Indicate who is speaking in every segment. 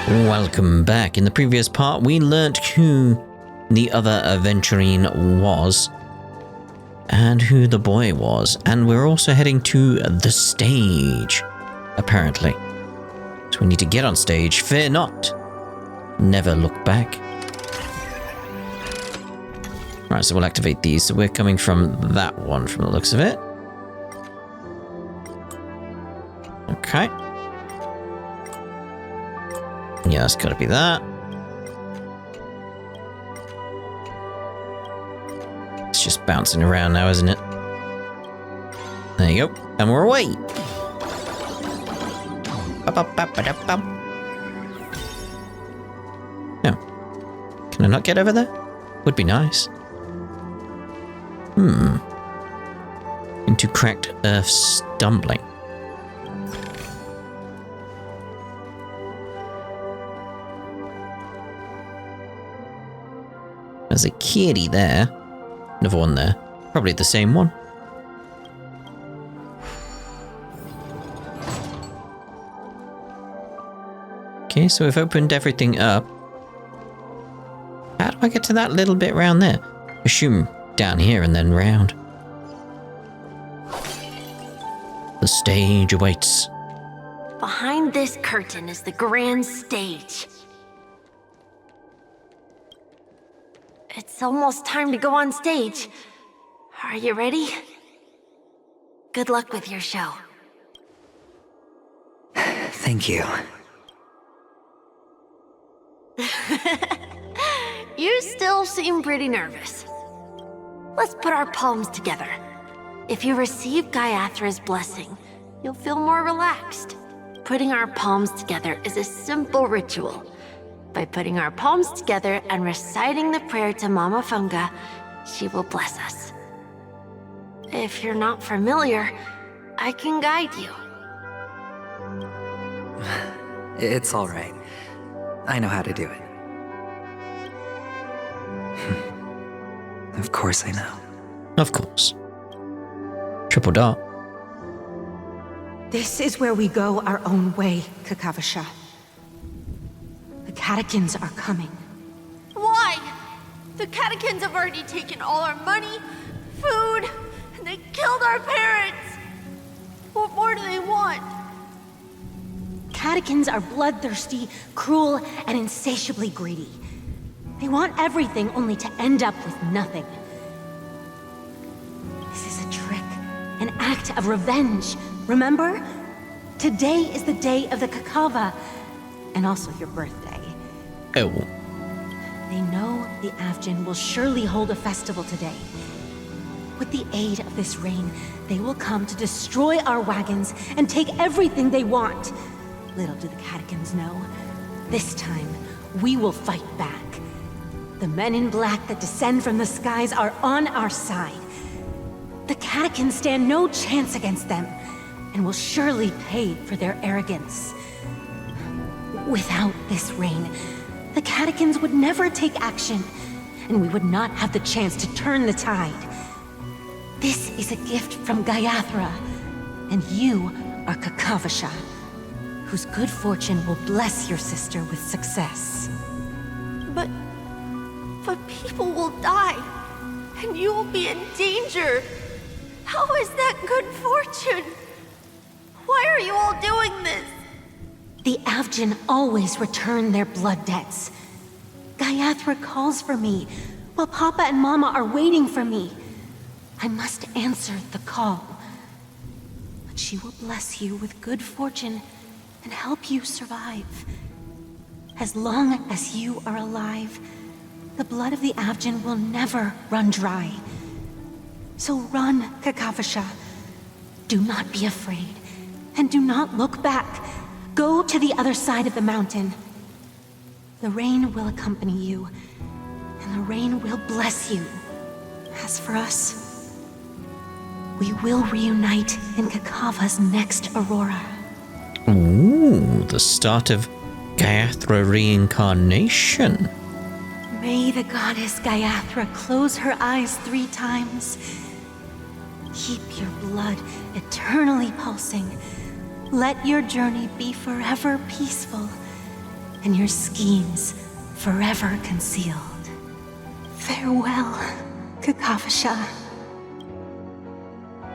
Speaker 1: Welcome back. In the previous part, we learnt who the other Aventurine was and who the boy was, and we're also heading to the stage, apparently. So we need to get on stage. Fear not. Never look back. Right, so we'll activate these. So we're coming from that one from the looks of it. Okay. Yeah, it's gotta be that. It's just bouncing around now, isn't it? There you go. And we're away. No. Can I not get over there? Would be nice. Into cracked earth stumbling. There's a kitty there. Another one there. Probably the same one. Okay, so we've opened everything up. How do I get to that little bit round there? Assume down here and then round. The stage awaits.
Speaker 2: Behind this curtain is the grand stage. It's almost time to go on stage. Are you ready? Good luck with your show.
Speaker 3: Thank you.
Speaker 2: You still seem pretty nervous. Let's put our palms together. If you receive Gaiathra's blessing, you'll feel more relaxed. Putting our palms together is a simple ritual. By putting our palms together and reciting the prayer to Mama Funga, she will bless us. If you're not familiar, I can guide you.
Speaker 3: It's all right. I know how to do it. Of course I know.
Speaker 1: Of course. Triple dot.
Speaker 4: This is where we go our own way, Kakavasha. The catechins are coming.
Speaker 2: Why? The catechins have already taken all our money, food, and they killed our parents. What more do they want?
Speaker 4: Catechins are bloodthirsty, cruel, and insatiably greedy. They want everything only to end up with nothing. This is a trick, an act of revenge. Remember? Today is the day of the Kakava, and also your birthday.
Speaker 1: Oh.
Speaker 4: They know the Avgin will surely hold a festival today. With the aid of this rain, they will come to destroy our wagons and take everything they want. Little do the catechins know, this time we will fight back. The men in black that descend from the skies are on our side. The catechins stand no chance against them, and will surely pay for their arrogance. Without this rain, the catechins would never take action, and we would not have the chance to turn the tide. This is a gift from Gaiathra, and you are Kakavasha, whose good fortune will bless your sister with success.
Speaker 2: But people will die, and you will be in danger. How is that good fortune? Why are you all doing this?
Speaker 4: The Avgin always return their blood debts. Gaiathra calls for me, while Papa and Mama are waiting for me. I must answer the call. But she will bless you with good fortune and help you survive. As long as you are alive, the blood of the Avgin will never run dry. So run, Kakavasha. Do not be afraid, and do not look back. Go to the other side of the mountain. The rain will accompany you, and the rain will bless you. As for us, we will reunite in Kakava's next aurora.
Speaker 1: Ooh, the start of Gaiathra reincarnation.
Speaker 4: May the goddess Gaiathra close her eyes 3 times. Keep your blood eternally pulsing. Let your journey be forever peaceful. and your schemes forever concealed. Farewell, Kakavasha.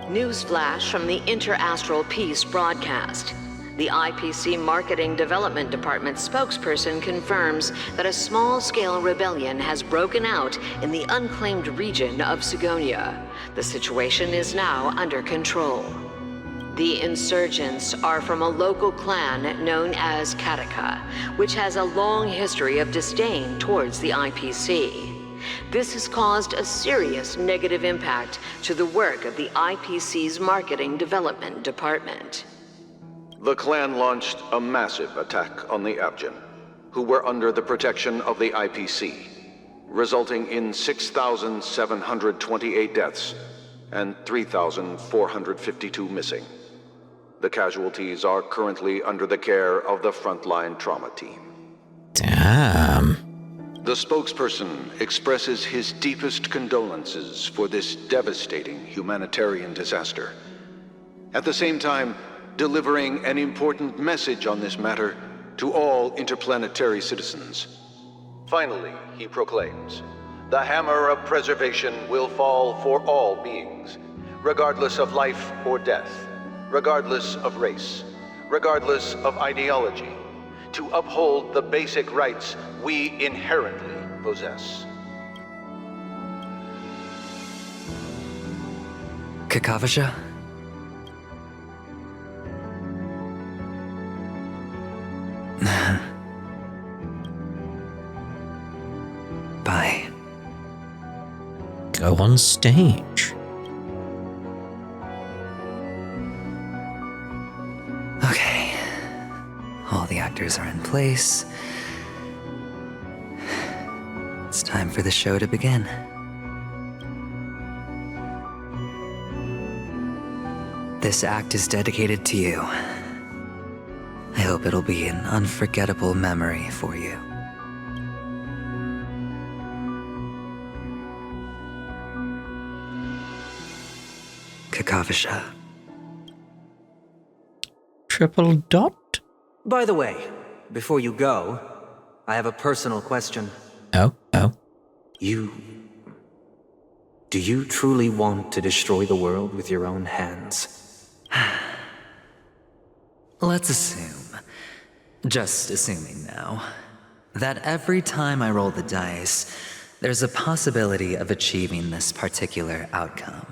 Speaker 5: Newsflash from the Inter-Astral Peace broadcast. The IPC Marketing Development Department spokesperson confirms that a small-scale rebellion has broken out in the unclaimed region of Sigonia. The situation is now under control. The insurgents are from a local clan known as Kataka, which has a long history of disdain towards the IPC. This has caused a serious negative impact to the work of the IPC's Marketing Development Department.
Speaker 6: The clan launched a massive attack on the Abjin, who were under the protection of the IPC, resulting in 6,728 deaths and 3,452 missing. The casualties are currently under the care of the frontline trauma team.
Speaker 1: Damn.
Speaker 6: The spokesperson expresses his deepest condolences for this devastating humanitarian disaster. At the same time, delivering an important message on this matter to all interplanetary citizens. Finally, he proclaims, the hammer of preservation will fall for all beings, regardless of life or death, regardless of race, regardless of ideology, to uphold the basic rights we inherently possess.
Speaker 3: Kakavasha? Bye.
Speaker 1: Go on stage.
Speaker 3: Okay. All the actors are in place. It's time for the show to begin. This act is dedicated to you. I hope it'll be an unforgettable memory for you. Kakavasha.
Speaker 1: Triple dot?
Speaker 7: By the way, before you go, I have a personal question.
Speaker 1: Oh.
Speaker 7: Do you truly want to destroy the world with your own hands?
Speaker 3: Let's assume, just assuming now, that every time I roll the dice, there's a possibility of achieving this particular outcome.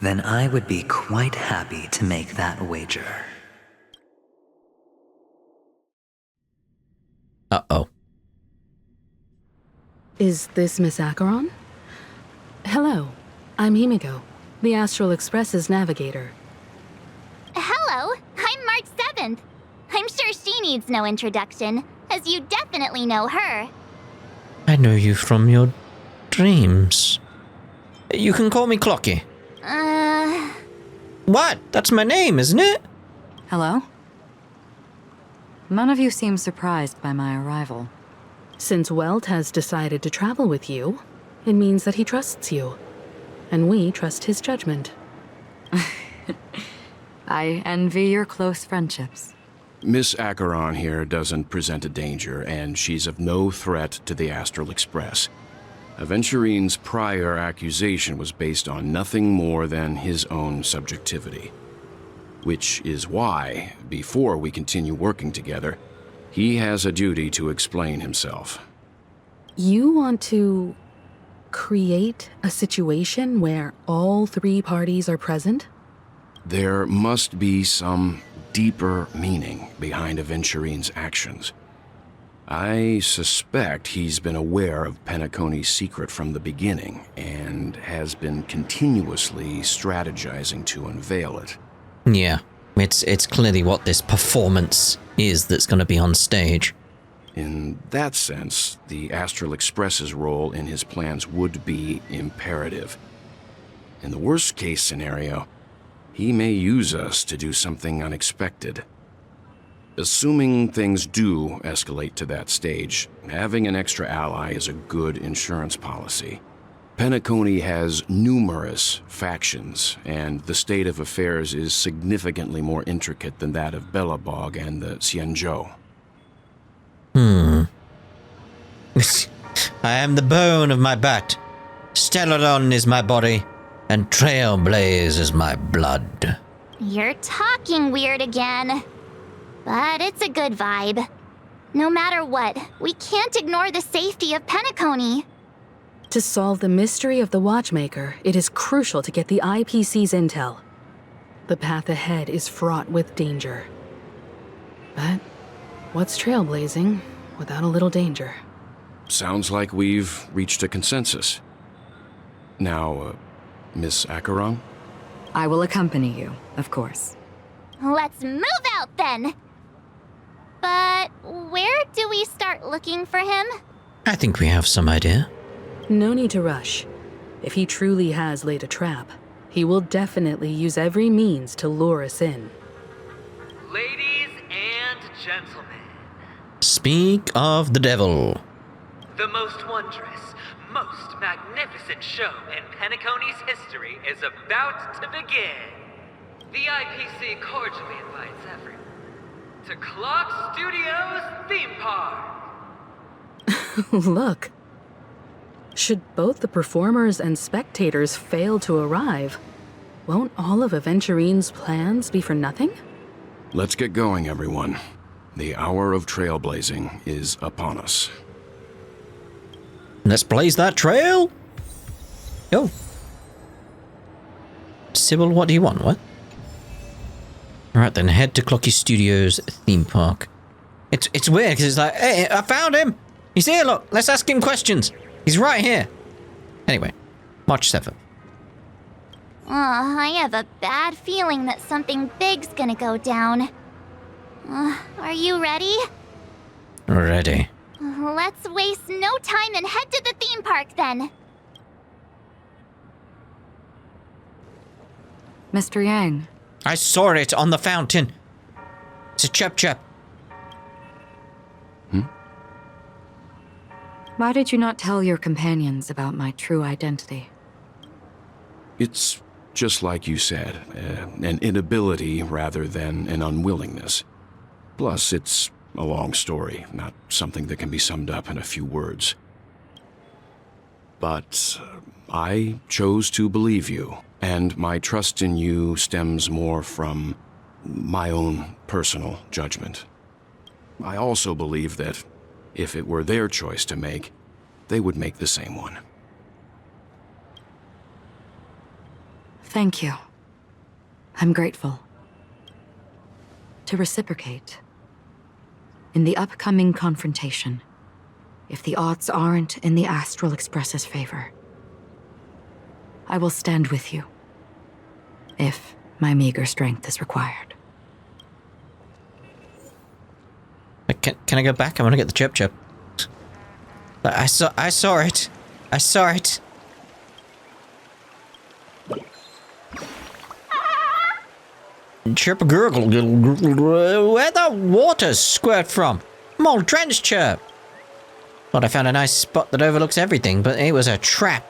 Speaker 3: Then I would be quite happy to make that wager.
Speaker 1: Uh-oh.
Speaker 8: Is this Miss Acheron? Hello, I'm Himiko, the Astral Express's navigator.
Speaker 9: Hello, I'm March 7th. I'm sure she needs no introduction, as you definitely know her.
Speaker 1: I know you from your dreams. You can call me Clocky. What? That's my name, isn't it?
Speaker 10: Hello? None of you seem surprised by my arrival.
Speaker 8: Since Welt has decided to travel with you, it means that he trusts you. And we trust his judgment.
Speaker 10: I envy your close friendships.
Speaker 11: Miss Acheron here doesn't present a danger, and she's of no threat to the Astral Express. Aventurine's prior accusation was based on nothing more than his own subjectivity. Which is why, before we continue working together, he has a duty to explain himself.
Speaker 8: You want to create a situation where all three parties are present?
Speaker 11: There must be some deeper meaning behind Aventurine's actions. I suspect he's been aware of Penacony's secret from the beginning and has been continuously strategizing to unveil it.
Speaker 1: Yeah, it's clearly what this performance is that's going to be on stage.
Speaker 11: In that sense, the Astral Express's role in his plans would be imperative. In the worst-case scenario, he may use us to do something unexpected. Assuming things do escalate to that stage, having an extra ally is a good insurance policy. Penacony has numerous factions, and the state of affairs is significantly more intricate than that of Belobog and the Xianzhou.
Speaker 1: I am the bone of my bat. Stellodon is my body, and Trailblaze is my blood.
Speaker 9: You're talking weird again. But it's a good vibe. No matter what, we can't ignore the safety of Penacony.
Speaker 8: To solve the mystery of the Watchmaker, it is crucial to get the IPC's intel. The path ahead is fraught with danger. But what's trailblazing without a little danger?
Speaker 11: Sounds like we've reached a consensus. Now, Miss Acheron?
Speaker 10: I will accompany you, of course.
Speaker 9: Let's move out then! But where do we start looking for him?
Speaker 1: I think we have some idea.
Speaker 8: No need to rush. If he truly has laid a trap, he will definitely use every means to lure us in.
Speaker 12: Ladies and gentlemen.
Speaker 1: Speak of the devil.
Speaker 12: The most wondrous, most magnificent show in Penacony's history is about to begin. The IPC cordially invites everyone to Clock Studios Theme Park.
Speaker 8: Look. Should both the performers and spectators fail to arrive, won't all of Aventurine's plans be for nothing?
Speaker 11: Let's get going, everyone. The hour of trailblazing is upon us.
Speaker 1: Let's blaze that trail. Go. Sybil, what do you want? What? Alright then, head to Clocky Studios theme park. It's weird because it's like, hey, I found him. He's here, look. Let's ask him questions. He's right here. Anyway, March 7th.
Speaker 9: I have a bad feeling that something big's gonna go down. Are you ready?
Speaker 1: Ready.
Speaker 9: Let's waste no time and head to the theme park then.
Speaker 10: Mr. Yang.
Speaker 1: I saw it on the fountain. It's a chep.
Speaker 10: Why did you not tell your companions about my true identity?
Speaker 11: It's just like you said, an inability rather than an unwillingness. Plus, it's a long story, not something that can be summed up in a few words. But I chose to believe you, and my trust in you stems more from my own personal judgment. I also believe that if it were their choice to make, they would make the same one.
Speaker 10: Thank you. I'm grateful. To reciprocate, in the upcoming confrontation, if the odds aren't in the Astral Express's favor, I will stand with you, if my meager strength is required.
Speaker 1: Can I go back? I want to get the chep. I saw it. I saw it. Chirp a gurgle. Where the water squirt from? Mold trench chirp. Thought I found a nice spot that overlooks everything, but it was a trap.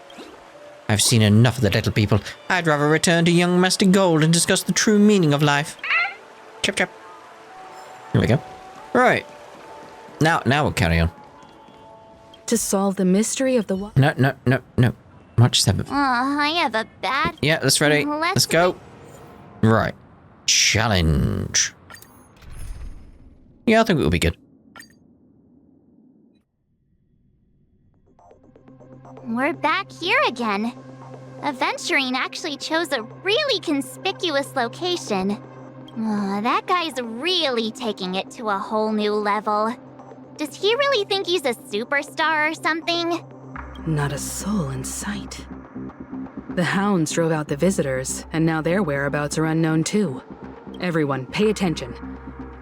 Speaker 1: I've seen enough of the little people. I'd rather return to young Master Gold and discuss the true meaning of life. Chip. Here we go. Right. Now we'll carry on.
Speaker 8: To solve the mystery of the
Speaker 1: No. March 7th.
Speaker 9: I have a bad...
Speaker 1: Yeah, that's ready. Let's go. Right. Challenge. Yeah, I think it will be good.
Speaker 9: We're back here again. Aventurine actually chose a really conspicuous location. That guy's really taking it to a whole new level. Does he really think he's a superstar or something?
Speaker 8: Not a soul in sight. The hounds drove out the visitors, and now their whereabouts are unknown too. Everyone, pay attention.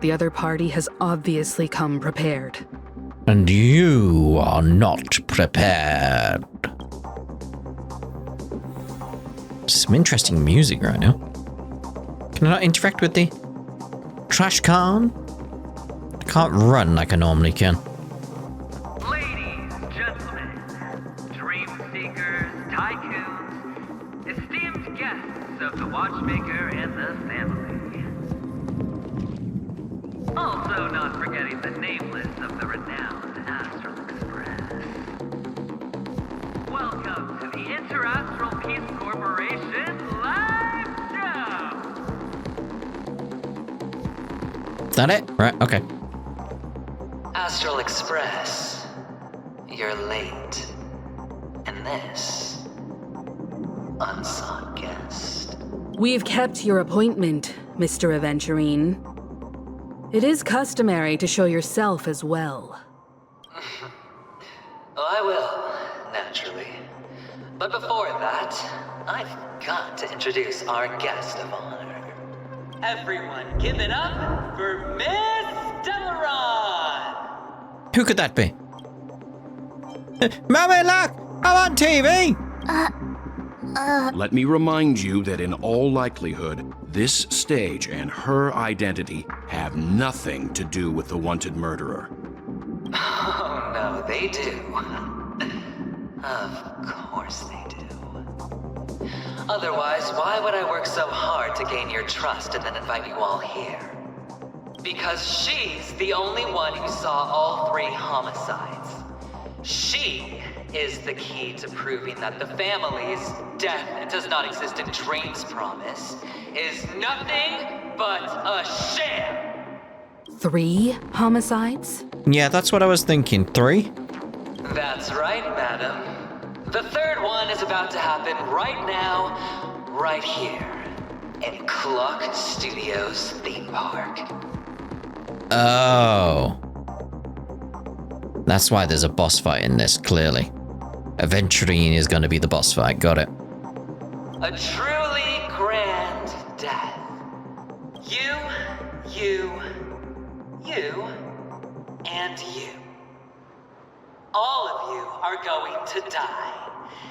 Speaker 8: The other party has obviously come prepared.
Speaker 1: And you are not prepared. Some interesting music right now. Can I not interact with the trash can? I can't run like I normally can.
Speaker 12: Ladies, gentlemen, dream seekers, tycoons, esteemed guests of the Watchmaker and the family. Also not forgetting the nameless of the world-renowned Astral Express. Welcome to the Interastral Peace Corporation live show!
Speaker 1: Is that it? Right, okay.
Speaker 3: Astral Express, you're late. And this, unsought guest.
Speaker 8: We've kept your appointment, Mr. Aventurine. It is customary to show yourself as well.
Speaker 3: I will, naturally. But before that, I've got to introduce our guest of honor.
Speaker 12: Everyone, give it up for Miss Delaron!
Speaker 1: Who could that be? Mommy, look! I'm on TV!
Speaker 11: Let me remind you that in all likelihood, this stage and her identity have nothing to do with the wanted murderer.
Speaker 3: Oh, no, they do. Of course they do. Otherwise, why would I work so hard to gain your trust and then invite you all here? Because she's the only one who saw all 3 homicides. She is the key to proving that the family's death does not exist in Dream's promise is nothing but a sham.
Speaker 8: 3 homicides?
Speaker 1: Yeah, that's what I was thinking. 3?
Speaker 3: That's right, madam. The 3rd one is about to happen right now, right here, in Clock Studios theme park.
Speaker 1: Oh. That's why there's a boss fight in this, clearly. Aventurine is going to be the boss fight, got it.
Speaker 3: A truly grand death. You, and you. All of you are going to die.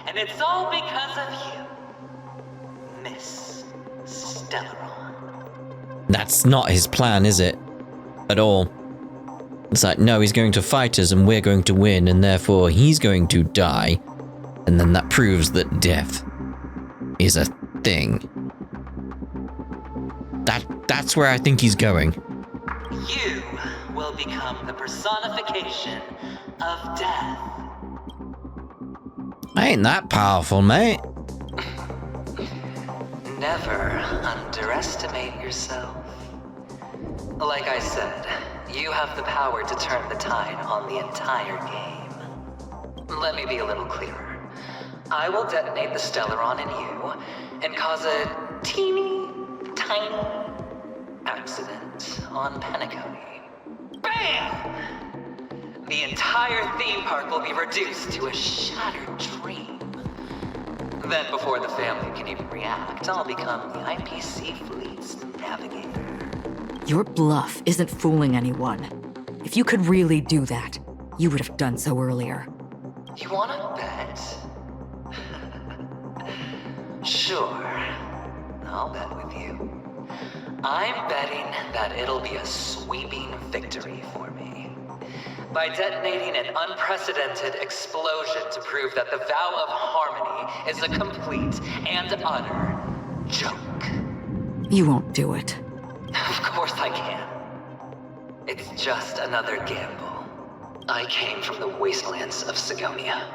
Speaker 3: And it's all because of you, Miss Stellaron.
Speaker 1: That's not his plan, is it? At all. It's like, no, he's going to fight us and we're going to win, and therefore he's going to die. And then that proves that death is a thing. That's where I think he's going.
Speaker 3: You will become the personification of death.
Speaker 1: I ain't that powerful, mate.
Speaker 3: Never underestimate yourself. Like I said, you have the power to turn the tide on the entire game. Let me be a little clearer. I will detonate the Stellaron in you and cause a teeny, tiny accident on Penacony. BAM! The entire theme park will be reduced to a shattered dream. Then before the family can even react, I'll become the IPC fleet's navigator.
Speaker 10: Your bluff isn't fooling anyone. If you could really do that, you would have done so earlier.
Speaker 3: You wanna bet? Sure, I'll bet with you. I'm betting that it'll be a sweeping victory for me. By detonating an unprecedented explosion to prove that the vow of harmony is a complete and utter joke.
Speaker 10: You won't do it.
Speaker 3: Of course I can. It's just another gamble. I came from the wastelands of Sigonia.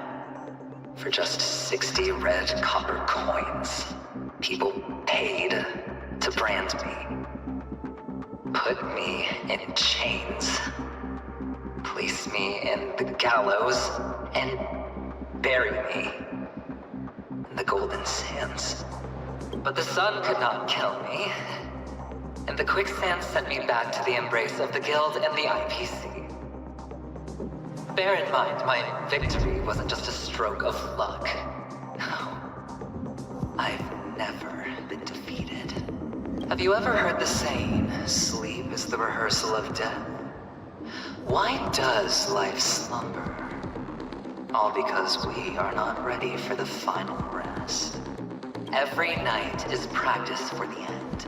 Speaker 3: For just 60 red copper coins, people paid to brand me. Put me in chains. Place me in the gallows and bury me in the golden sands. But the sun could not kill me. And the quicksand sent me back to the embrace of the Guild and the IPC. Bear in mind, my victory wasn't just a stroke of luck. No. I've never been defeated. Have you ever heard the saying, sleep is the rehearsal of death? Why does life slumber? All because we are not ready for the final rest. Every night is practice for the end.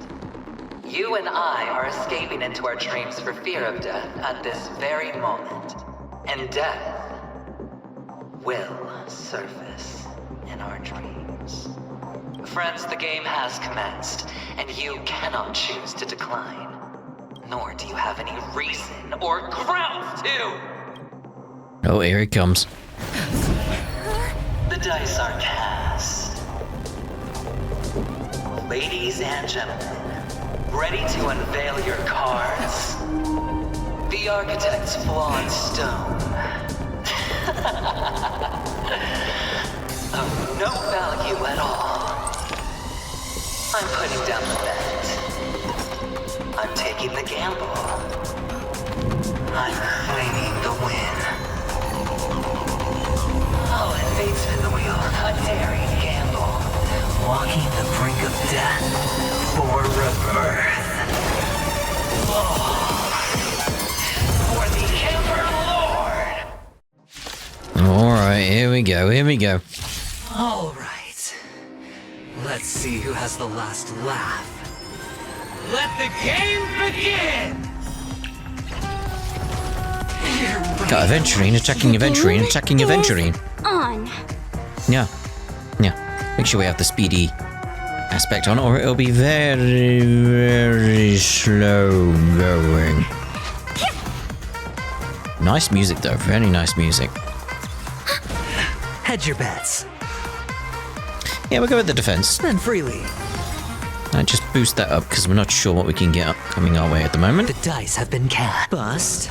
Speaker 3: You and I are escaping into our dreams for fear of death at this very moment. And death will surface in our dreams. Friends, the game has commenced, and you cannot choose to decline. Nor do you have any reason or grounds to!
Speaker 1: Oh, here it comes.
Speaker 3: The dice are cast. Ladies and gentlemen, ready to unveil your cards? The architect's flawed stone. Of no value at all. I'm putting down the bet. I'm taking the gamble. I'm claiming the win. Oh, and fate spin the wheel. A daring gamble. Walking the brink of death for rebirth. Oh, for the Emperor Lord!
Speaker 1: Alright, here we go, here we go.
Speaker 3: All right. Let's see who has the last laugh. Let the game begin!
Speaker 1: Got Aventurine attacking Aventurine attacking Aventurine.
Speaker 9: On.
Speaker 1: Yeah. Yeah. Make sure we have the speedy aspect on, or it'll be very, very slow going. Nice music though, very nice music.
Speaker 3: Hedge your bets.
Speaker 1: Yeah, we'll go with the defense.
Speaker 3: Spend freely.
Speaker 1: I just boost that up because we're not sure what we can get coming our way at the moment.
Speaker 3: The dice have been cast. Bust.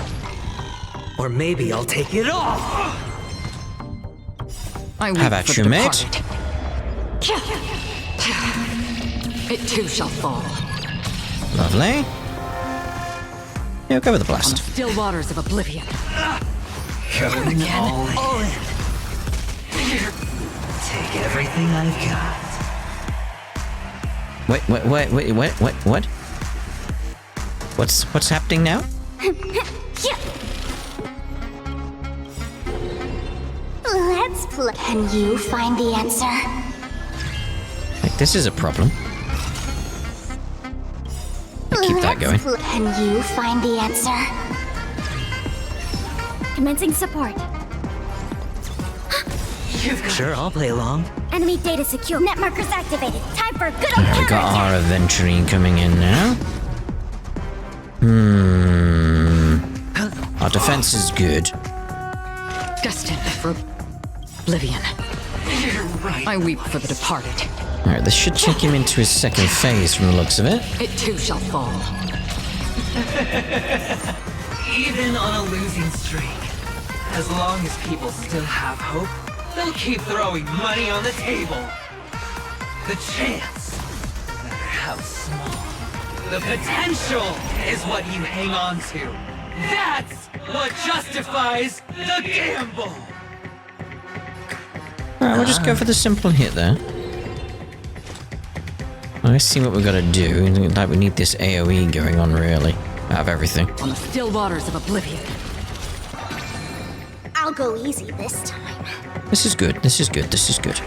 Speaker 3: Or maybe I'll take it off.
Speaker 1: Have at you, mate.
Speaker 10: It too shall fall.
Speaker 1: Lovely. Yeah, we'll go with the
Speaker 10: On
Speaker 1: blast.
Speaker 10: the still waters of oblivion.
Speaker 3: Going all in. Take everything I've got.
Speaker 1: What? What's happening now?
Speaker 9: Let's play. Can you find the answer?
Speaker 1: Like, this is a problem. Keep that going.
Speaker 9: Can you find the answer? Commencing support.
Speaker 3: Sure, I'll play along.
Speaker 9: Enemy data secure. Net markers activated. Time for a good old
Speaker 1: We got
Speaker 9: counterattack.
Speaker 1: our Aventurine coming in now. Our defense is good.
Speaker 10: Destined for oblivion. I weep for the departed.
Speaker 1: Alright, this should take him into his second phase from the looks of it.
Speaker 10: It too shall fall.
Speaker 12: Even on a losing streak, as long as people still have hope, they'll keep throwing money on the table. The chance, no matter how small, the potential is what you hang on to. That's what justifies the gamble.
Speaker 1: Alright, we'll just go for the simple hit there. Let's see what we've got to do. Like, we need this AoE going on, really. Out of everything.
Speaker 10: On the still waters of oblivion.
Speaker 9: I'll go easy this time.
Speaker 1: This is good, this is good, this is good.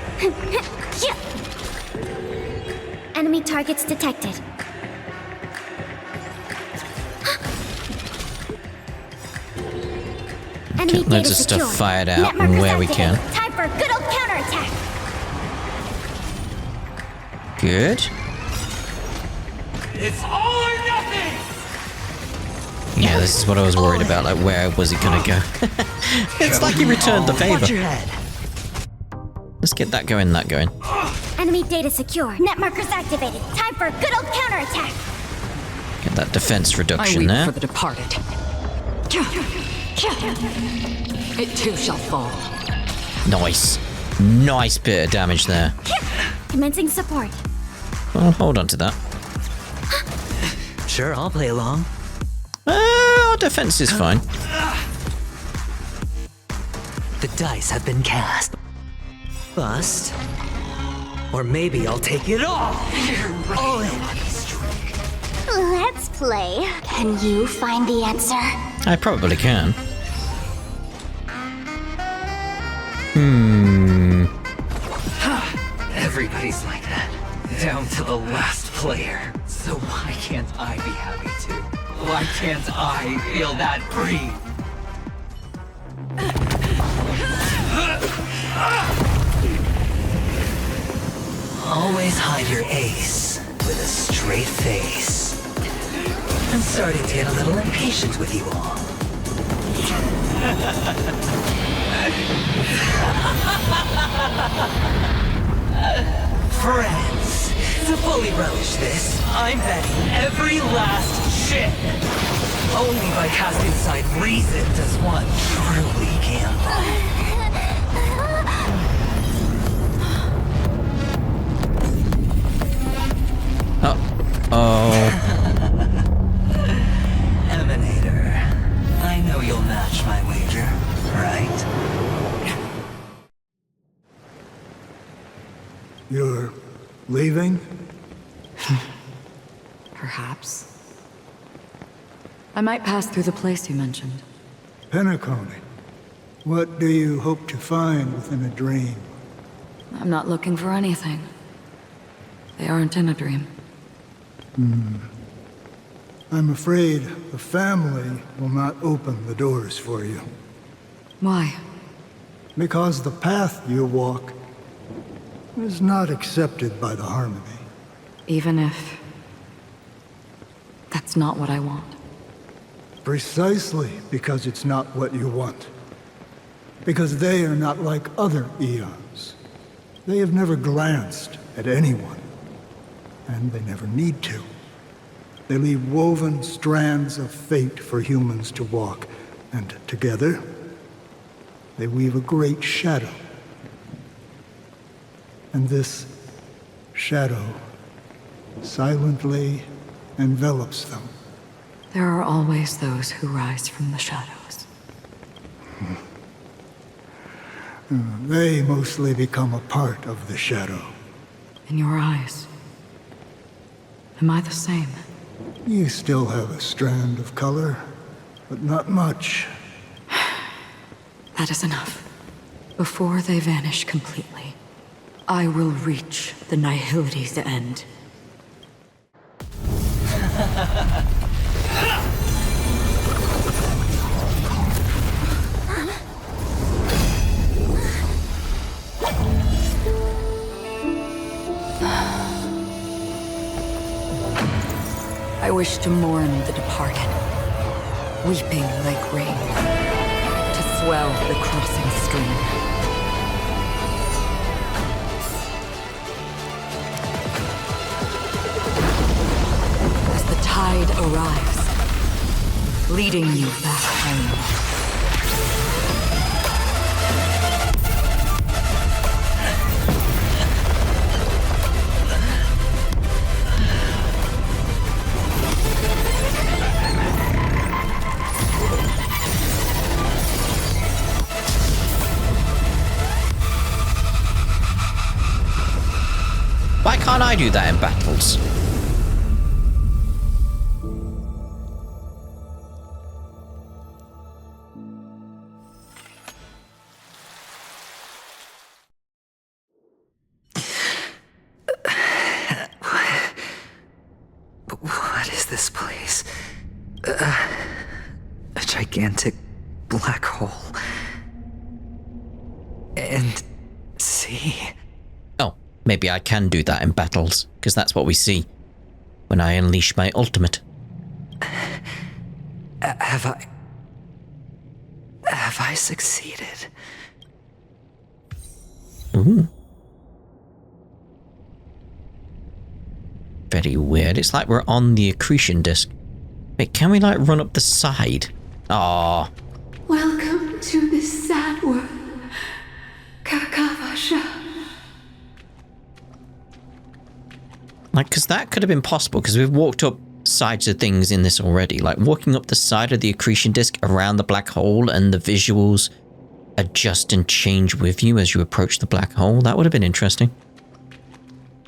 Speaker 9: Enemy targets detected. Enemy
Speaker 1: Get loads
Speaker 9: data
Speaker 1: of stuff
Speaker 9: secure.
Speaker 1: fired out
Speaker 9: Net markers
Speaker 1: where we
Speaker 9: activated.
Speaker 1: can.
Speaker 9: Time for a good old counterattack.
Speaker 1: Good.
Speaker 12: It's all or nothing!
Speaker 1: Yeah, this is what I was worried about. Like, where was he gonna go? It's like he returned the favor.
Speaker 3: Watch your head.
Speaker 1: Let's get that going, that going.
Speaker 9: Enemy data secure. Net markers activated. Time for a good old counterattack.
Speaker 1: Get that defense
Speaker 10: I
Speaker 1: reduction
Speaker 10: weep
Speaker 1: there.
Speaker 10: for the departed. It too shall fall.
Speaker 1: Nice. Nice bit of damage there.
Speaker 9: Commencing support.
Speaker 1: Well, hold on to that.
Speaker 3: Sure, I'll play along.
Speaker 1: Our defense is fine.
Speaker 3: The dice have been cast. Bust. Or maybe I'll take it off. All in.
Speaker 9: Let's play. Can you find the answer?
Speaker 1: I probably can.
Speaker 12: Everybody's like that, down to the last player. So why can't I be happy too? Why can't I feel that free?
Speaker 3: Always hide your ace with a straight face. I'm starting to get a little impatient with you all.
Speaker 12: Friends, to fully relish this, I'm betting every last chip. Only by casting aside reason does one truly gamble.
Speaker 1: Oh.
Speaker 12: Emanator, I know you'll match my wager, right?
Speaker 13: You're leaving?
Speaker 10: Perhaps. I might pass through the place you mentioned.
Speaker 13: Penacony. What do you hope to find within a dream?
Speaker 10: I'm not looking for anything. They aren't in a dream.
Speaker 13: I'm afraid the family will not open the doors for you.
Speaker 10: Why?
Speaker 13: Because the path you walk is not accepted by the Harmony.
Speaker 10: Even if... that's not what I want.
Speaker 13: Precisely because it's not what you want. Because they are not like other eons. They have never glanced at anyone. And they never need to. They leave woven strands of fate for humans to walk, and together, they weave a great shadow. And this shadow silently envelops them.
Speaker 10: There are always those who rise from the shadows.
Speaker 13: They mostly become a part of the shadow.
Speaker 10: In your eyes, am I the same?
Speaker 13: You still have a strand of color, but not much.
Speaker 10: That is enough. Before they vanish completely, I will reach the nihility's end. I wish to mourn the departed, weeping like rain, to swell the crossing stream. As the tide arrives, leading you back home.
Speaker 1: Why can't I do that in battles?
Speaker 3: What is this place? A gigantic black hole. And sea.
Speaker 1: Oh, maybe I can do that in battles, because that's what we see when I unleash my ultimate.
Speaker 3: Have I succeeded?
Speaker 1: Ooh. Very weird. It's like we're on the accretion disk. Wait, can we like run up the side? Ah.
Speaker 8: Welcome to this sad world, Kakavasha.
Speaker 1: Like, because that could have been possible, because we've walked up sides of things in this already. Like, walking up the side of the accretion disk around the black hole and the visuals adjust and change with you as you approach the black hole. That would have been interesting.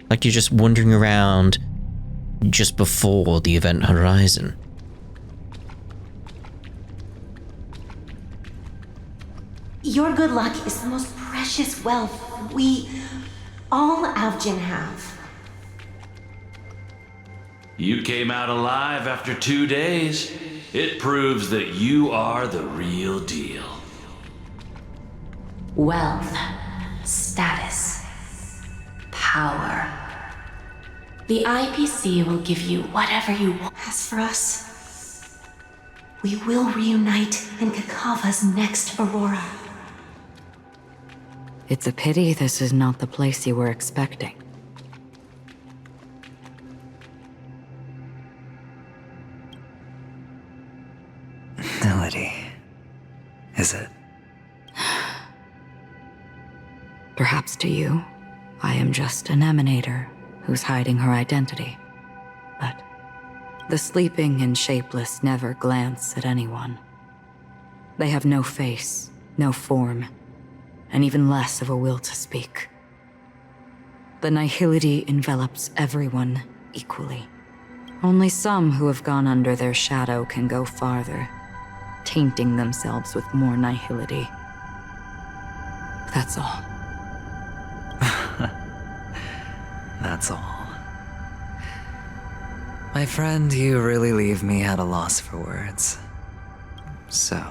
Speaker 1: Like, you're just wandering around just before the event horizon.
Speaker 4: Your good luck is the most precious wealth we, all Avgin, have.
Speaker 14: You came out alive after 2 days. It proves that you are the real deal.
Speaker 4: Wealth, status, power. The IPC will give you whatever you want. As for us, We will reunite in Kakava's next aurora.
Speaker 10: It's a pity this is not the place you were expecting.
Speaker 3: Melody. Is it?
Speaker 10: Perhaps to you, I am just an emanator who's hiding her identity. But the sleeping and shapeless never glance at anyone. They have no face, no form, and even less of a will to speak. The nihility envelops everyone equally. Only some who have gone under their shadow can go farther, tainting themselves with more nihility. That's all.
Speaker 3: That's all. My friend, you really leave me at a loss for words. So,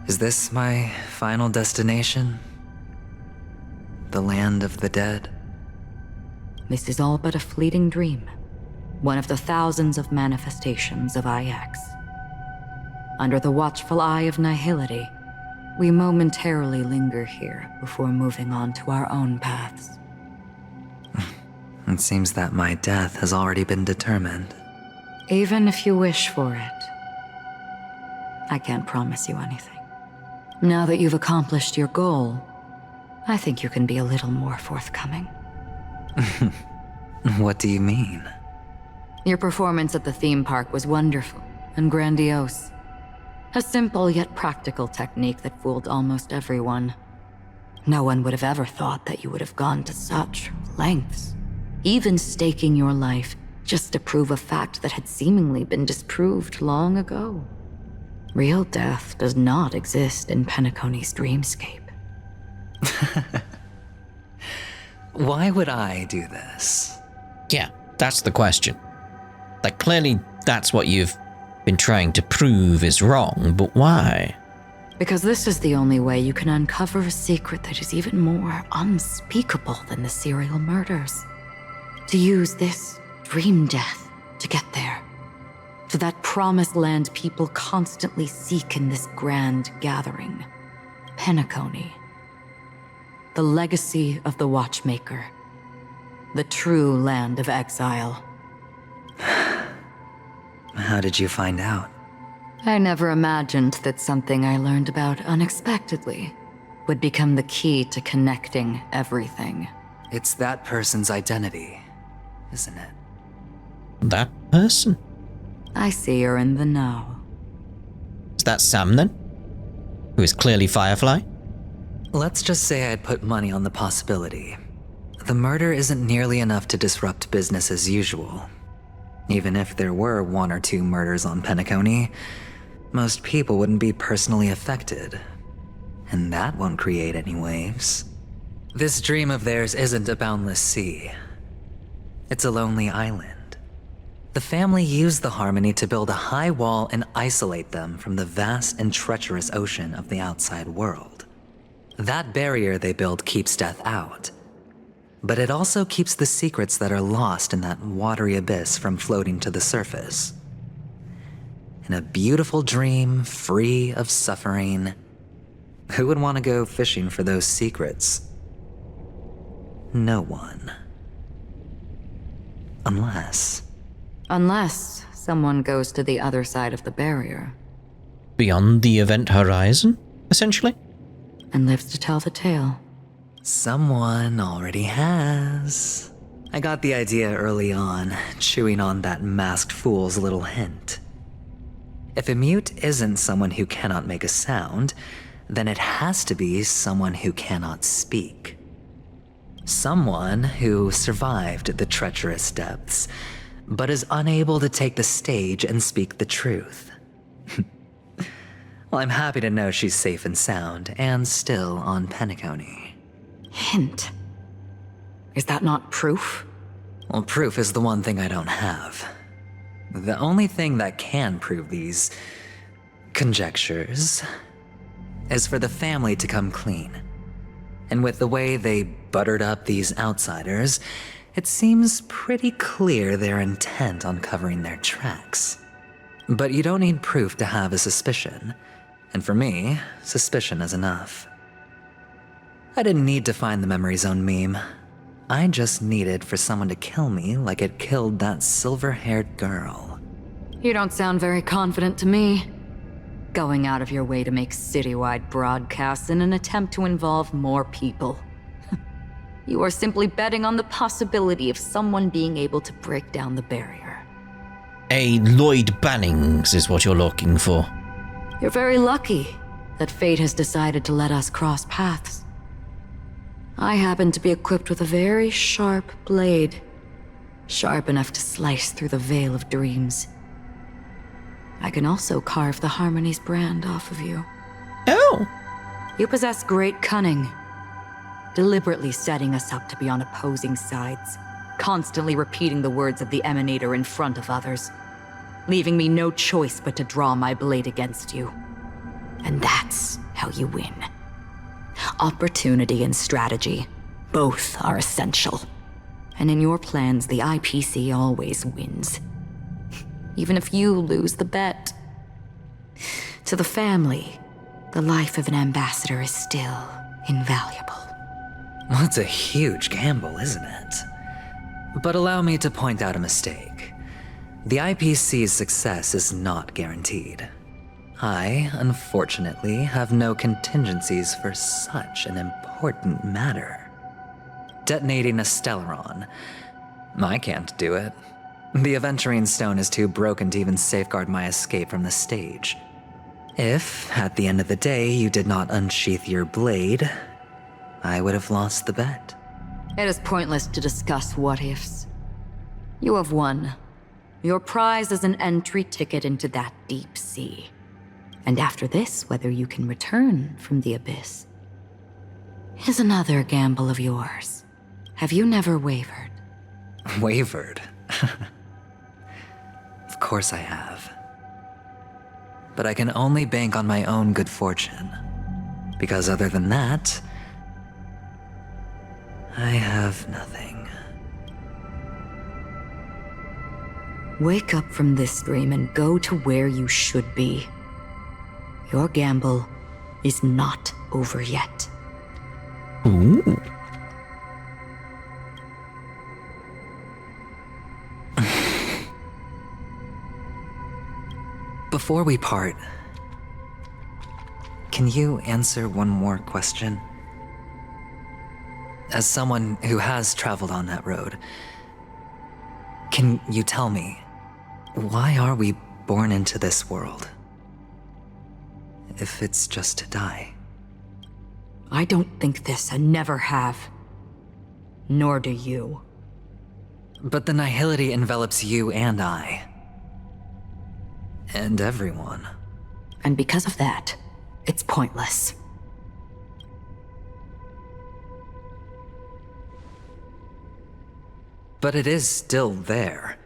Speaker 3: is this my final destination? The land of the dead?
Speaker 10: This is all but a fleeting dream. One of the thousands of manifestations of IX. Under the watchful eye of nihility, we momentarily linger here before moving on to our own paths.
Speaker 3: It seems that my death has already been determined.
Speaker 10: Even if you wish for it, I can't promise you anything. Now that you've accomplished your goal, I think you can be a little more forthcoming.
Speaker 3: What do you mean?
Speaker 10: Your performance at the theme park was wonderful and grandiose. A simple yet practical technique that fooled almost everyone. No one would have ever thought that you would have gone to such lengths, even staking your life just to prove a fact that had seemingly been disproved long ago. Real death does not exist in Penacony's dreamscape.
Speaker 3: Why would I do this?
Speaker 1: Yeah, that's the question. Like, clearly that's what you've been trying to prove is wrong, but why?
Speaker 10: Because this is the only way you can uncover a secret that is even more unspeakable than the serial murders. To use this dream death to get there. To that promised land people constantly seek in this grand gathering. Penacony. The legacy of the Watchmaker. The true land of exile.
Speaker 3: How did you find out?
Speaker 10: I never imagined that something I learned about unexpectedly would become the key to connecting everything.
Speaker 3: It's that person's identity, isn't it?
Speaker 1: That person?
Speaker 10: I see you're in the know.
Speaker 1: Is that Sam then? Who is clearly Firefly?
Speaker 3: Let's just say I'd put money on the possibility. The murder isn't nearly enough to disrupt business as usual. Even if there were 1 or 2 murders on Penacony, most people wouldn't be personally affected. And that won't create any waves. This dream of theirs isn't a boundless sea. It's a lonely island. The family used the Harmony to build a high wall and isolate them from the vast and treacherous ocean of the outside world. That barrier they built keeps death out. But it also keeps the secrets that are lost in that watery abyss from floating to the surface. In a beautiful dream, free of suffering, who would want to go fishing for those secrets? No one.
Speaker 10: Unless someone goes to the other side of the barrier.
Speaker 1: Beyond the event horizon, essentially?
Speaker 10: And lives to tell the tale.
Speaker 3: Someone already has. I got the idea early on, chewing on that masked fool's little hint. If a mute isn't someone who cannot make a sound, then it has to be someone who cannot speak. Someone who survived the treacherous depths, but is unable to take the stage and speak the truth. Well, I'm happy to know she's safe and sound, and still on Penacony.
Speaker 10: Hint. Is that not proof?
Speaker 3: Well, proof is the one thing I don't have. The only thing that can prove these conjectures is for the family to come clean. And with the way they buttered up these outsiders, it seems pretty clear they're intent on covering their tracks. But you don't need proof to have a suspicion. And for me, suspicion is enough. I didn't need to find the memory zone meme. I just needed for someone to kill me like it killed that silver-haired girl.
Speaker 10: You don't sound very confident to me. Going out of your way to make citywide broadcasts in an attempt to involve more people. You are simply betting on the possibility of someone being able to break down the barrier.
Speaker 1: A Lloyd Bannings is what you're looking for.
Speaker 10: You're very lucky that fate has decided to let us cross paths. I happen to be equipped with a very sharp blade, sharp enough to slice through the veil of dreams. I can also carve the Harmony's brand off of you.
Speaker 1: Oh!
Speaker 10: You possess great cunning, deliberately setting us up to be on opposing sides, constantly repeating the words of the Emanator in front of others, leaving me no choice but to draw my blade against you. And that's how you win. Opportunity and strategy, both are essential. And in your plans, the IPC always wins. Even if you lose the bet. To the family, the life of an ambassador is still invaluable.
Speaker 3: Well, it's a huge gamble, isn't it? But allow me to point out a mistake. The IPC's success is not guaranteed. I, unfortunately, have no contingencies for such an important matter. Detonating a Stellaron. I can't do it. The Aventurine stone is too broken to even safeguard my escape from the stage. If, at the end of the day, you did not unsheath your blade, I would have lost the bet.
Speaker 10: It is pointless to discuss what-ifs. You have won. Your prize is an entry ticket into that deep sea. And after this, whether you can return from the abyss is another gamble of yours. Have you never wavered?
Speaker 3: Wavered? Of course I have. But I can only bank on my own good fortune. Because other than that, I have nothing.
Speaker 10: Wake up from this dream and go to where you should be. Your gamble is not over yet.
Speaker 1: Ooh.
Speaker 3: Before we part, can you answer one more question? As someone who has traveled on that road, can you tell me, why are we born into this world? If it's just to die.
Speaker 10: I don't think this and never have. Nor do you.
Speaker 3: But the nihility envelops you and I. And everyone.
Speaker 10: And because of that, it's pointless.
Speaker 3: But it is still there.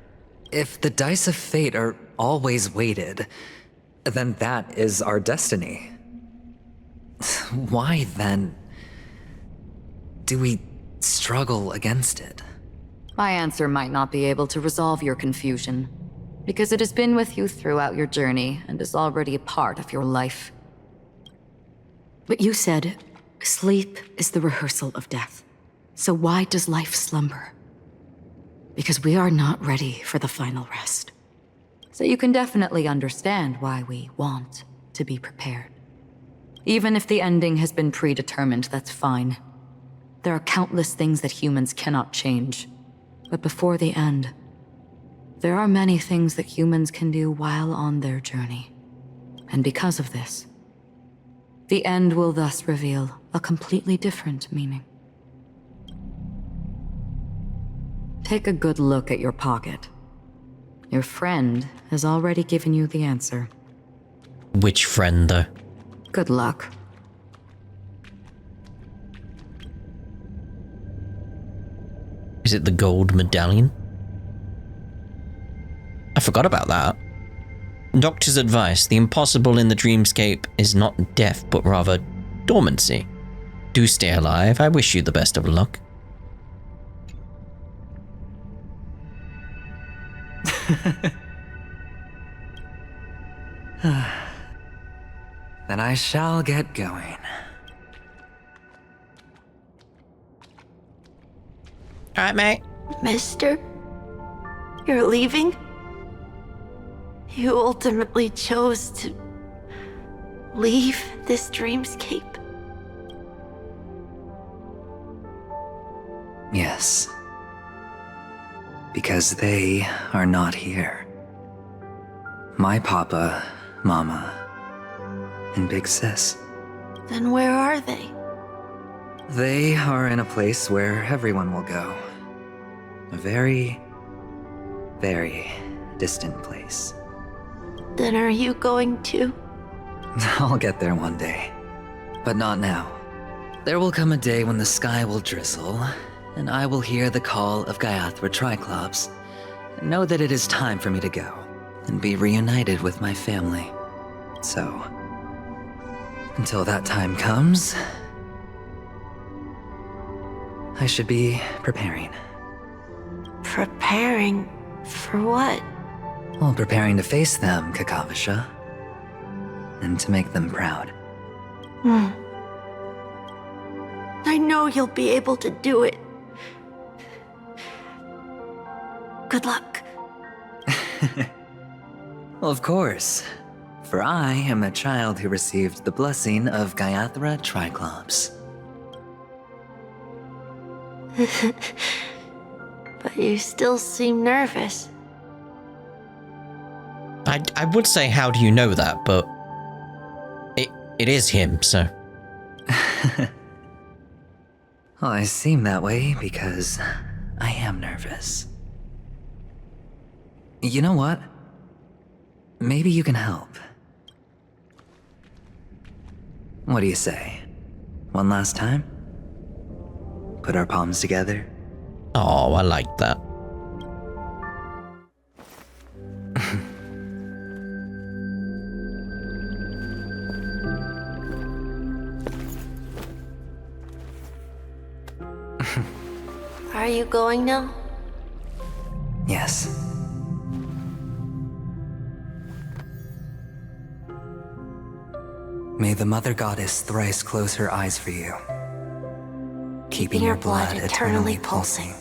Speaker 3: If the dice of fate are always weighted, then that is our destiny. Why, then, do we struggle against it?
Speaker 10: My answer might not be able to resolve your confusion, because it has been with you throughout your journey and is already a part of your life. But you said, sleep is the rehearsal of death. So why does life slumber? Because we are not ready for the final rest. So you can definitely understand why we want to be prepared. Even if the ending has been predetermined, that's fine. There are countless things that humans cannot change. But before the end, there are many things that humans can do while on their journey. And because of this, the end will thus reveal a completely different meaning. Take a good look at your pocket. Your friend has already given you the answer.
Speaker 1: Which friend, though?
Speaker 10: Good luck.
Speaker 1: Is it the gold medallion? I forgot about that. Doctor's advice, the impossible in the dreamscape is not death, but rather dormancy. Do stay alive. I wish you the best of luck.
Speaker 3: Then I shall get going.
Speaker 1: Alright, mate.
Speaker 2: Mister? You're leaving? You ultimately chose to leave this dreamscape?
Speaker 3: Yes. Because they are not here. My papa, mama, and big sis.
Speaker 2: Then where are they?
Speaker 3: They are in a place where everyone will go. A very, very distant place.
Speaker 2: Then are you going too?
Speaker 3: I'll get there one day. But not now. There will come a day when the sky will drizzle, and I will hear the call of Gaiathra Triclops, and know that it is time for me to go, and be reunited with my family. So, until that time comes, I should be preparing.
Speaker 2: Preparing for what?
Speaker 3: Well, preparing to face them, Kakavasha. And to make them proud.
Speaker 2: I know you'll be able to do it. Good luck.
Speaker 3: Well, of course. For I am a child who received the blessing of Gaiathra Triclops.
Speaker 2: But you still seem nervous.
Speaker 1: I would say, how do you know that, but it is him, so.
Speaker 3: Well, I seem that way because I am nervous. You know what? Maybe you can help. What do you say? One last time? Put our palms together?
Speaker 1: Oh, I like that.
Speaker 2: Are you going now?
Speaker 3: Yes. May the Mother Goddess thrice close her eyes for you, keeping your blood eternally pulsing.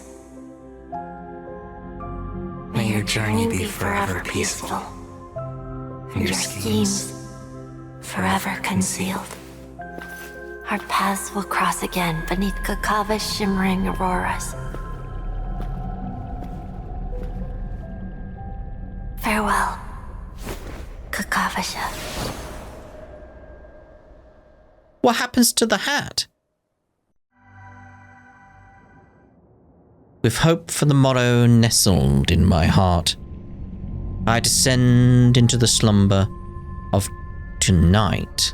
Speaker 3: May your journey be forever peaceful, and your schemes
Speaker 2: forever concealed. Our paths will cross again beneath Kakava's shimmering auroras. Farewell, Kakavasha.
Speaker 1: What happens to the hat? With hope for the morrow nestled in my heart, I descend into the slumber of tonight.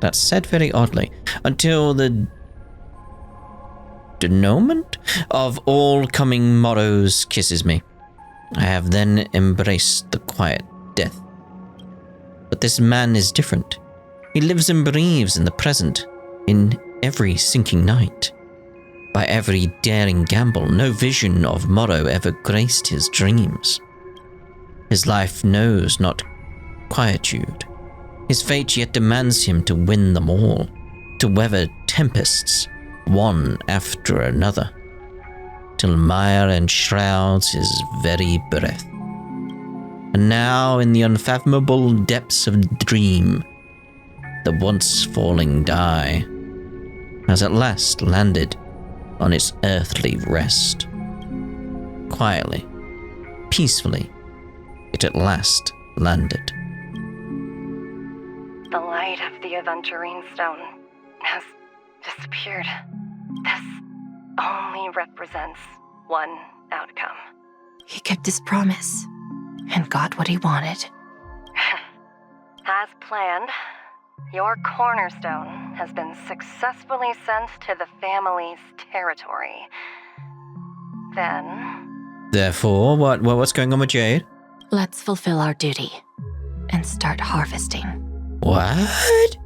Speaker 1: That's said very oddly, until the denouement of all coming morrows kisses me. I have then embraced the quiet death. But this man is different. He lives and breathes in the present, in every sinking night. By every daring gamble, no vision of morrow ever graced his dreams. His life knows not quietude. His fate yet demands him to win them all, to weather tempests, one after another, till mire enshrouds his very breath. And now, in the unfathomable depths of dream, the once falling die has at last landed on its earthly rest. Quietly, peacefully, it at last landed.
Speaker 15: The light of the Aventurine stone has disappeared. This only represents one outcome.
Speaker 16: He kept his promise and got what he wanted.
Speaker 15: As planned, your cornerstone has been successfully sent to the family's territory. Then...
Speaker 1: Therefore, what's going on with Jade?
Speaker 16: Let's fulfill our duty and start harvesting.
Speaker 1: What?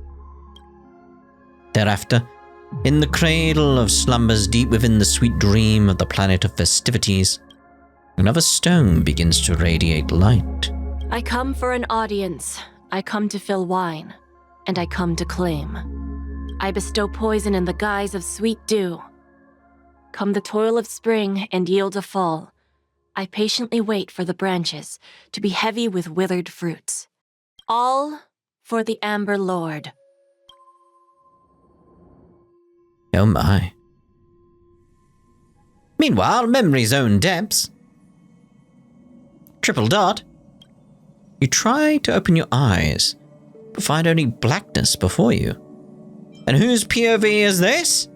Speaker 1: Thereafter, in the cradle of slumbers deep within the sweet dream of the planet of festivities, another stone begins to radiate light.
Speaker 8: I come for an audience.
Speaker 17: I come to fill wine, and I come to claim. I bestow poison in the guise of sweet dew. Come the toil of spring and yield a fall, I patiently wait for the branches to be heavy with withered fruits. All for the Amber Lord.
Speaker 1: Oh my. Meanwhile, memory's own depths. Triple dot. You try to open your eyes, but find only blackness before you. And whose POV is this?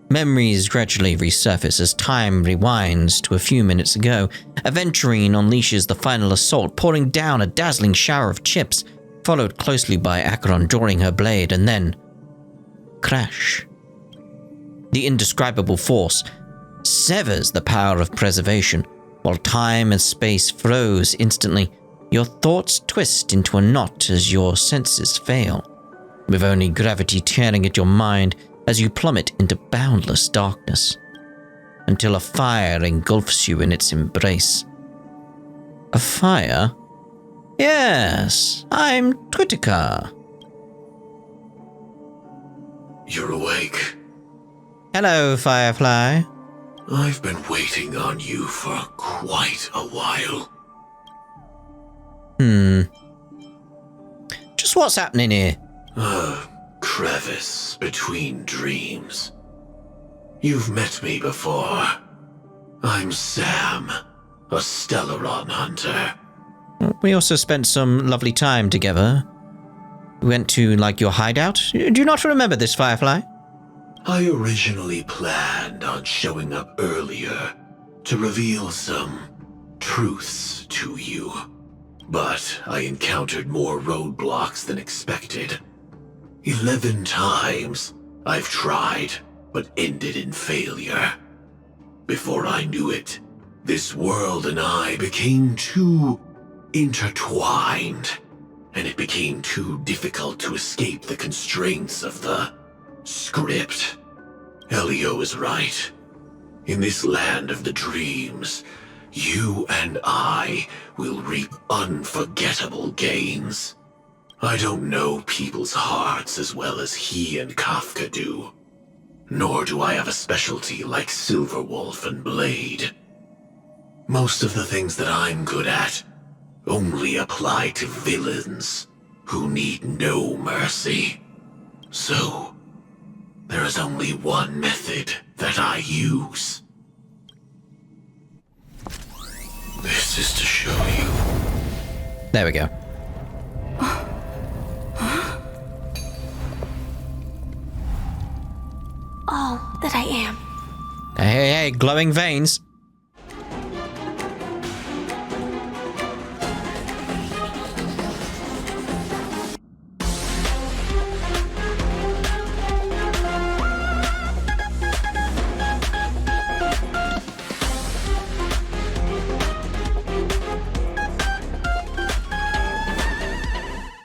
Speaker 1: Memories gradually resurface as time rewinds to a few minutes ago. Aventurine unleashes the final assault, pouring down a dazzling shower of chips, followed closely by Acheron drawing her blade, and then crash. The indescribable force severs the power of preservation, while time and space froze instantly. Your thoughts twist into a knot as your senses fail, with only gravity tearing at your mind as you plummet into boundless darkness, until a fire engulfs you in its embrace. A fire? Yes, I'm Twitica.
Speaker 18: You're awake.
Speaker 1: Hello, Firefly.
Speaker 18: I've been waiting on you for quite a while.
Speaker 1: Just what's happening here?
Speaker 18: Crevice between dreams. You've met me before. I'm Sam, a Stellaron hunter.
Speaker 1: We also spent some lovely time together. We went to, your hideout. Do you not remember this, Firefly?
Speaker 18: I originally planned on showing up earlier to reveal some truths to you. But I encountered more roadblocks than expected. 11 times I've tried, but ended in failure. Before I knew it, this world and I became too intertwined, and it became too difficult to escape the constraints of the script. Elio is right. In this land of the dreams, you and I will reap unforgettable gains. I don't know people's hearts as well as he and Kafka do. Nor do I have a specialty like Silverwolf and Blade. Most of the things that I'm good at only apply to villains who need no mercy. So, there is only one method that I use. This is to show you.
Speaker 1: There we go.
Speaker 2: All that I am.
Speaker 1: Hey, glowing veins.